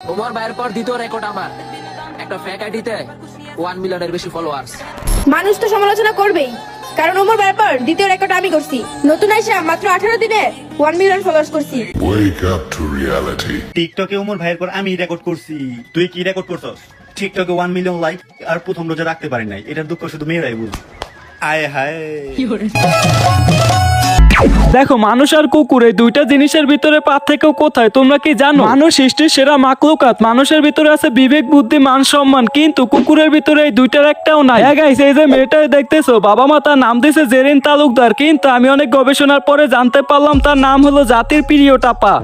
ওমর ভাইয়ের পর দ্বিতীয় রেকর্ড আমার, একটা ফেক আইডিতে 1 মিলিয়নের বেশি ফলোয়ার্স। মানুষ তো সমালোচনা করবেই, কারণ ওমর ভাইয়ের পর দ্বিতীয় রেকর্ড আমি করছি। নতুন আইসা মাত্র 18 দিনে 1 মিলিয়ন ফলোয়ার্স করছি। Wake up to reality. টিকটকে ওমর ভাইয়ের পর আমি রেকর্ড করছি। তুই কি রেকর্ড করছস? টিকটকে 1 মিলিয়ন লাইক আর প্রথম রোজা রাখতে পারি নাই। এটার দুঃখ শুধু মেয়েরাই বুঝে। আয় হায়। দেখো, মানুষ আর কুকুর এই দুইটা জিনিসের ভিতরে পার্থক্য কোথায় তোমরা কি জানো? মানুষ সৃষ্টির সেরা মাখলুকাত, মানুষের ভিতরে আছে বিবেক, বুদ্ধি, মান, সম্মান, কিন্তু কুকুরের ভিতরে এই দুইটার একটাও নাই। হ্যাঁ গাইস, এই যে মেয়েটা দেখতেছো, বাবা মা তার নাম দিয়েছে জেরিন তালুকদার, কিন্তু আমি অনেক গবেষণার পরে জানতে পারলাম তার নাম হলো জাতির প্রিয় টাপা।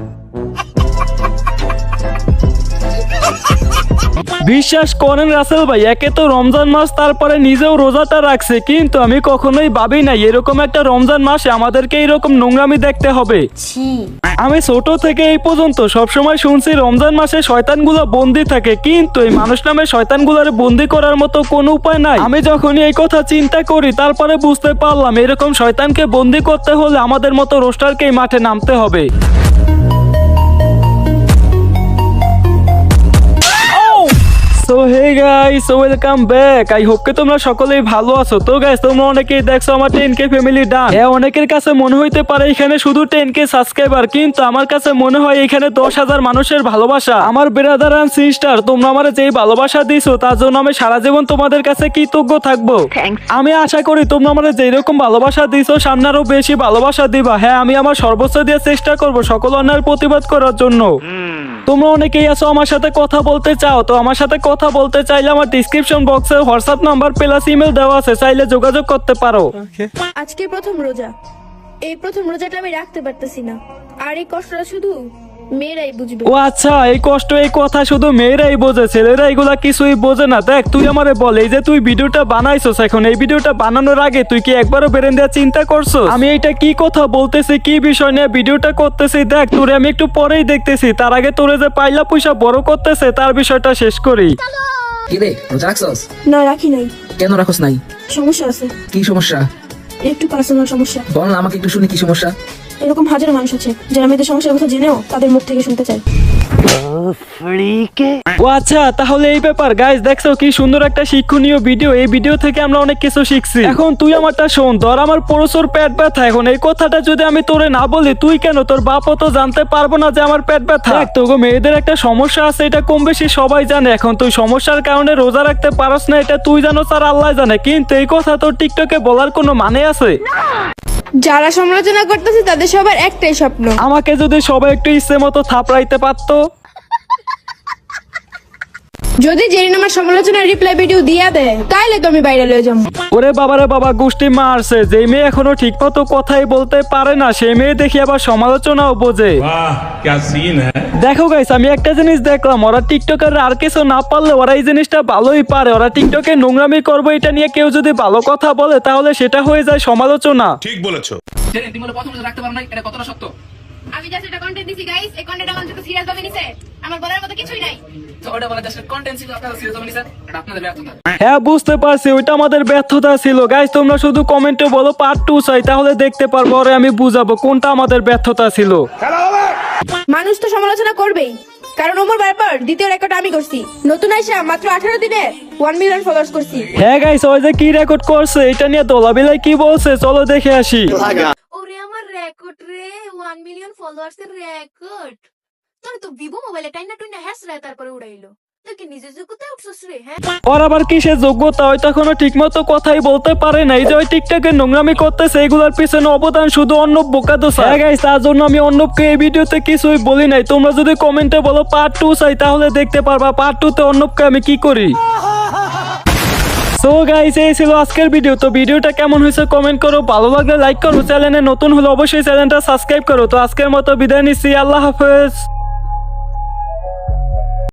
বিশ্বাস করেন রাসেল ভাই, একে তো রমজান মাস, তারপরে নিজেও রোজাটা রাখছে, কিন্তু আমি কখনোই ভাবি নাই এরকম একটা রমজান মাসে আমাদেরকে এরকম নোংরামি দেখতে হবে। আমি ছোট থেকে এই পর্যন্ত সবসময় শুনছি রমজান মাসে শয়তানগুলো বন্দি থাকে, কিন্তু এই মানুষ নামে শয়তানগুলোর বন্দি করার মতো কোনো উপায় নাই। আমি যখনই এই কথা চিন্তা করি, তারপরে বুঝতে পারলাম এরকম শয়তানকে বন্দি করতে হলে আমাদের মতো রোস্টারকেই মাঠে নামতে হবে। So hey guys, so welcome back. I hope কে তোমরা সকলেই ভালো আছো। তো গাইস, তোমরা অনেকেই দেখছো আমার 10k ফ্যামিলি ডান। হ্যাঁ, অনেকের কাছে মনে হইতে পারে এখানে শুধু 10k সাবস্ক্রাইবার, কিন্তু আমার কাছে মনে হয় এখানে 10,000 মানুষের ভালোবাসা। আমার ব্রাদার এন্ড সিস্টার, তোমরা আমারে যেই ভালোবাসা দিছো তার জন্য আমি সারা জীবন তোমাদের কাছে কৃতজ্ঞ থাকবো। আমি আশা করি তোমরা আমারে যেই রকম ভালোবাসা দিছো সামনে আরো বেশি ভালোবাসা দিবা। হ্যাঁ, আমি আমার সর্বোচ্চ দিয়ে চেষ্টা করব সকল অন্যায়ের প্রতিবাদ করার জন্য। তোমরা অনেকেই আছো আমার সাথে কথা বলতে চাও, তো আমার সাথে কথা বলতে চাইলে আমার ডিসক্রিপশন বক্সে হোয়াটসঅ্যাপ নাম্বার প্লাস ইমেল দেওয়া আছে, চাইলে যোগাযোগ করতে পারো। আজকে প্রথম রোজা, এই প্রথম রোজাটা আমি রাখতে পারতেছি না, আর এই কষ্টটা শুধু মেয়েরাই বুঝবে। ও আচ্ছা, এই কষ্ট, এই কথা শুধু মেয়েরাই বোঝে, ছেলেরা এগুলা কিছুই বোঝে না। দেখ, তুই আমারে বল, এই যে তুই ভিডিওটা বানাইছস, এখন এই ভিডিওটা বানানোর আগে তুই কি একবারও বেরেন দেওয়া চিন্তা করছো আমি এইটা কি কথা বলতেছি, কি বিষয় নিয়ে ভিডিওটা করতেছি? দেখ, তোরে আমি একটু পরেই দেখতেছি, তার আগে তোরে যে পাইলা পয়সা বড় করতেছে তার বিষয়টা শেষ করি। কি রে, রোজা রাখছস? না, রাখি নাই। কেন রাখছ নাই? সমস্যা আছে। কি সমস্যা? একটু পার্সোনাল সমস্যা। বল না, আমাকে একটু শুনি কি সমস্যা। এরকম হাজারো মানুষ আছে যারা মেয়েদের সমস্যার কথা জেনেও তাদের মুখ থেকে শুনতে চায়। ও আচ্ছা, তাহলে এই ব্যাপার। গাইস, দেখছো কি সুন্দর একটা শিক্ষণীয় ভিডিও, এই ভিডিও থেকে আমরা অনেক কিছু শিখছি। এখন তুই আমারটা শোন, ধর আমার প্রচুর পেট ব্যথা, এখন এই কথাটা যদি আমি তোরে না বলি, তুই কেন, তোর বাপও তো জানতে পারবো না যে আমার পেট ব্যথা। দেখ, তোকে মেয়েদের একটা সমস্যা আছে, এটা কম বেশি সবাই জানে। এখন তুই সমস্যার কারণে রোজা রাখতে পারস না, এটা তুই জানো আর আল্লাহ জানে, কিন্তু এই কথা তোর টিকটকে বলার কোনো মানে আছে? যারা সমালোচনা করতেছে তাদের সবার একটাই স্বপ্ন, আমাকে যদি সবাই একটু ইচ্ছে মতো থাপড়াইতে পারতো। যদি জেরিন আমার সমালোচনার রিপ্লাই ভিডিও দিয়া দেয় তাইলে তো আমি বাইরে লয়ে যাবো। ওরে বাবারে বাবা, গোষ্ঠী মারছে। যে মেয়ে এখনো ঠিক মতো কথাই বলতে পারে না, সেই মেয়ে দেখি আবার সমালোচনাও বোঝে। क्या सीन है। দেখো গাইস, আমি একটা জিনিস দেখলাম, ওরা টিকটকার আর কিছু না পারলে ওরা এই জিনিসটা ভালোই পারে। ওরা টিকটকে নোংরামি করবো এটা নিয়ে কেউ যদি ভালো কথা বলে তাহলে সেটা হয়ে যায় সমালোচনা। ठीक बोलेছো। তুমি বলে প্রথম রোজা রাখতে পারো না, এটা কতটা সত্য? আমি জাস্ট এটা কন্টেন্ট দিছি গাইস, এই কন্টেন্ট আমার যত সিরিয়াস ভাবে নিছে আমার বলার মতো কিছুই নাই। তো ওটা বলে জাস্ট কন্টেন্ট ছিল, আপনারা সিরিয়াস হবে নিছেন, এটা আপনাদের ব্যর্থতা। হ্যাঁ, বুঝতে পারছি, ওইটা আমাদের ব্যর্থতা ছিল। গাইস, তোমরা শুধু কমেন্টে বলো পার্ট 2 চাই, তাহলে দেখতে পারবো, আর আমি বুঝাবো কোনটা আমাদের ব্যর্থতা ছিল। মানুষ তো সমালোচনা করবেই, কারণ ওমর ভাইয়ের পর দ্বিতীয় রেকর্ড আমি করছি। নতুন আইসা মাত্র 18 দিনে 1 মিলিয়ন ফলোয়ার্স করছি। হ্যাঁ গাইস, ওই যে কি রেকর্ড করছে এটা নিয়ে দোলাবিলাই কি বলছে, চলো দেখে আসি। ওরে আমার রেকর্ড রে, 1 মিলিয়ন ফলোয়ার্স এর রেকর্ড। তোর তো ভিভো মোবাইলে টাইনা টুইনা হ্যাস রে, তারপরে উড়াইলো। তুই কি নিজে যোগ্যতায় উঠছস রে? হ্যাঁ, ওর আবার কিসের যোগ্যতা, ওই তো এখনো ঠিক মতো কথাই বলতে পারে না। এই যে ওই টিকটকে নোংরামি করতেছে, এগুলোর পিছনে অবদান শুধু অর্ণব বোকাদোসা। হ্যাঁ গাইস, তার জন্য আমি অর্ণবকে এই ভিডিওতে কিছুই বলি নাই। তোমরা যদি কমেন্টে বলো পার্ট 2 চাই, তাহলে দেখতে পারবা পার্ট 2 তে অর্ণবকে আমি কি করি। সো গাইস, এই ছিল আজকের ভিডিও। তো ভিডিওটা কেমন হয়েছে কমেন্ট করো, ভালো লাগলে লাইক করো, চ্যানেলে নতুন হলে অবশ্যই চ্যানেলটা সাবস্ক্রাইব করো। তো আজকের মতো বিদায় নিচ্ছি, আল্লাহ হাফেজ।